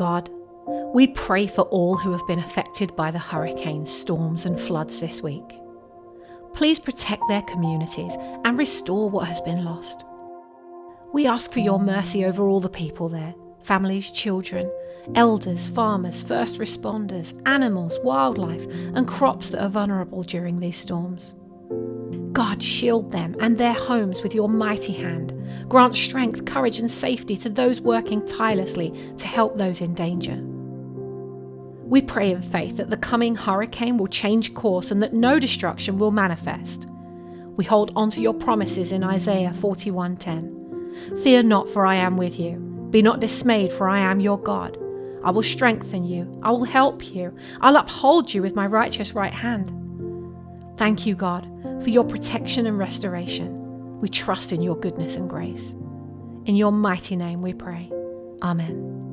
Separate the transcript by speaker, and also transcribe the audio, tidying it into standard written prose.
Speaker 1: God, we pray for all who have been affected by the hurricanes, storms and floods this week. Please protect their communities and restore what has been lost. We ask for your mercy over all the people there, families, children, elders, farmers, first responders, animals, wildlife, and crops that are vulnerable during these storms. God, shield them and their homes with your mighty hand. Grant strength, courage, and safety to those working tirelessly to help those in danger. We pray in faith that the coming hurricane will change course and that no destruction will manifest. We hold on to your promises in Isaiah 41:10. Fear not, for I am with you. Be not dismayed, for I am your God. I will strengthen you. I will help you. I'll uphold you with my righteous right hand. Thank you, God, for your protection and restoration. We trust in your goodness and grace. In your mighty name we pray. Amen.